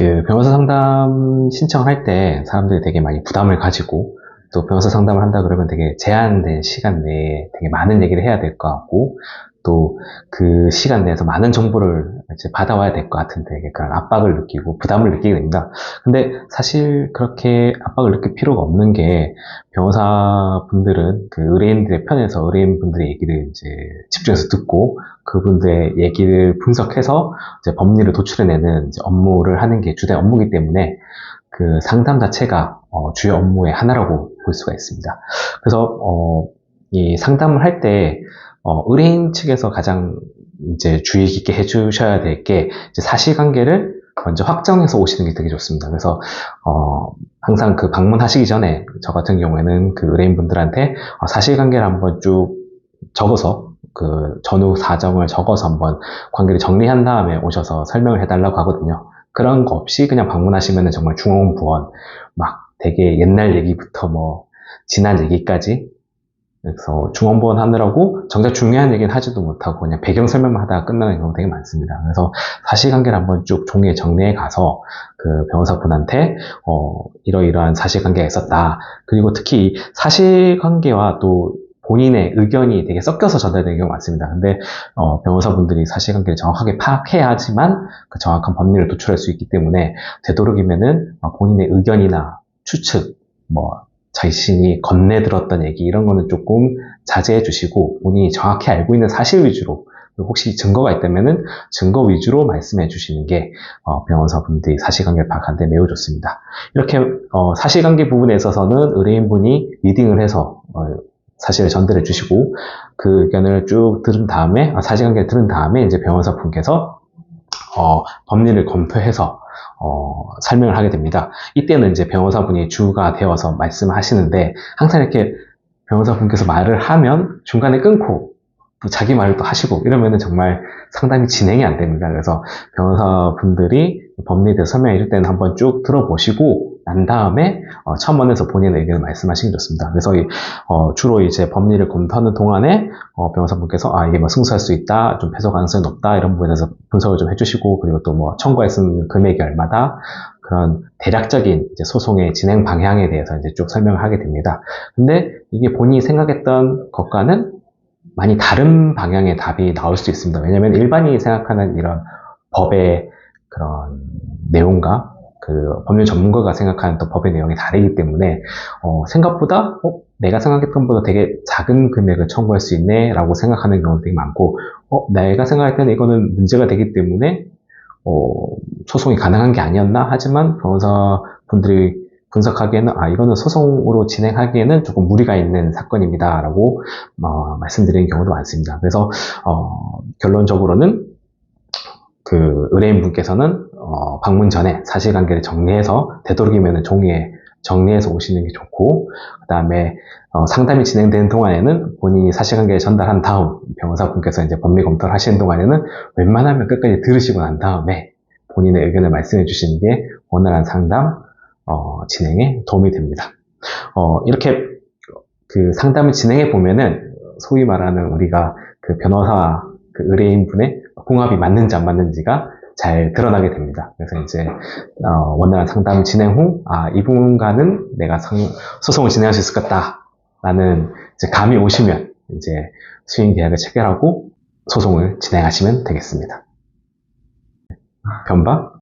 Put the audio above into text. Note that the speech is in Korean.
그 변호사 상담 신청할 때 사람들이 되게 많이 부담을 가지고 또 변호사 상담을 한다 그러면 되게 제한된 시간 내에 되게 많은 얘기를 해야 될 것 같고 또 그 시간 내에서 많은 정보를 이제 받아와야 될 것 같은데 그런 압박을 느끼고 부담을 느끼게 됩니다. 근데 사실 그렇게 압박을 느낄 필요가 없는 게 변호사분들은 그 의뢰인들의 편에서 의뢰인분들의 얘기를 이제 집중해서 듣고 그분들의 얘기를 분석해서 이제 법리를 도출해내는 이제 업무를 하는 게 주된 업무이기 때문에 그 상담 자체가 주요 업무의 하나라고 볼 수가 있습니다. 그래서 이 상담을 할 때 의뢰인 측에서 가장 이제 주의 깊게 해주셔야 될 게 사실관계를 먼저 확정해서 오시는 게 되게 좋습니다. 그래서 항상 그 방문하시기 전에 저 같은 경우에는 그 의뢰인분들한테 사실관계를 한번 쭉 적어서 그 전후 사정을 적어서 한번 관계를 정리한 다음에 오셔서 설명을 해달라고 하거든요. 그런 거 없이 그냥 방문하시면 정말 중원부원 막 되게 옛날 얘기부터 뭐 지난 얘기까지 그래서 중원부원 하느라고 정작 중요한 얘기는 하지도 못하고 그냥 배경 설명만 하다가 끝나는 경우가 되게 많습니다. 그래서 사실관계를 한번 쭉 종이에 정리해 가서 그 변호사분한테 이러이러한 사실관계가 있었다. 그리고 특히 사실관계와 또 본인의 의견이 되게 섞여서 전달되는 경우가 많습니다. 근데 변호사분들이 사실관계를 정확하게 파악해야 하지만 그 정확한 법리를 도출할 수 있기 때문에 되도록이면은 본인의 의견이나 추측, 뭐 자신이 건네들었던 얘기 이런 거는 조금 자제해 주시고 본인이 정확히 알고 있는 사실 위주로 혹시 증거가 있다면은 증거 위주로 말씀해 주시는 게 변호사분들이 사실관계를 파악하는 데 매우 좋습니다. 이렇게 사실관계 부분에 있어서는 의뢰인분이 리딩을 해서 사실을 전달해 주시고 그 의견을 쭉 들은 다음에 사실관계를 들은 다음에 이제 변호사분께서 법리를 검토해서 설명을 하게 됩니다. 이때는 이제 변호사분이 주가 되어서 말씀을 하시는데 항상 이렇게 변호사분께서 말을 하면 중간에 끊고 또 자기 말을 또 하시고 이러면은 정말 상담이 진행이 안 됩니다. 그래서 변호사분들이 법리에 대해서 설명해 줄 때는 한번 쭉 들어보시고 난 다음에 첨언해서 본인의 의견을 말씀하시기 좋습니다. 그래서 주로 이제 법리를 검토하는 동안에 변호사분께서 이게 뭐 승소할 수 있다, 좀 패소 가능성이 높다 이런 부분에 대해서 분석을 좀 해주시고 그리고 또 뭐 청구할 수 있는 금액이 얼마다 그런 대략적인 이제 소송의 진행 방향에 대해서 이제 쭉 설명을 하게 됩니다. 근데 이게 본인이 생각했던 것과는 많이 다른 방향의 답이 나올 수 있습니다. 왜냐하면 일반인이 생각하는 이런 법의 그런 내용과 그 법률 전문가가 생각하는 또 법의 내용이 다르기 때문에 생각보다 내가 생각했던 것보다 되게 작은 금액을 청구할 수 있네 라고 생각하는 경우도 되게 많고 내가 생각할 때는 이거는 문제가 되기 때문에 소송이 가능한 게 아니었나 하지만 변호사분들이 분석하기에는 이거는 소송으로 진행하기에는 조금 무리가 있는 사건입니다 라고 말씀드리는 경우도 많습니다. 그래서 결론적으로는 그 의뢰인분께서는 방문 전에 사실관계를 정리해서 되도록이면 종이에 정리해서 오시는 게 좋고 그 다음에 상담이 진행되는 동안에는 본인이 사실관계를 전달한 다음 변호사분께서 이제 법리 검토를 하시는 동안에는 웬만하면 끝까지 들으시고 난 다음에 본인의 의견을 말씀해 주시는 게 원활한 상담 진행에 도움이 됩니다. 이렇게 그 상담을 진행해 보면은 소위 말하는 우리가 그 변호사와 그 의뢰인분의 궁합이 맞는지 안 맞는지가 잘 드러나게 됩니다. 그래서 이제 원활한 상담 진행 후 이분과는 내가 소송을 진행할 수 있을 것 같다라는 이제 감이 오시면 이제 수임 계약을 체결하고 소송을 진행하시면 되겠습니다. 변박?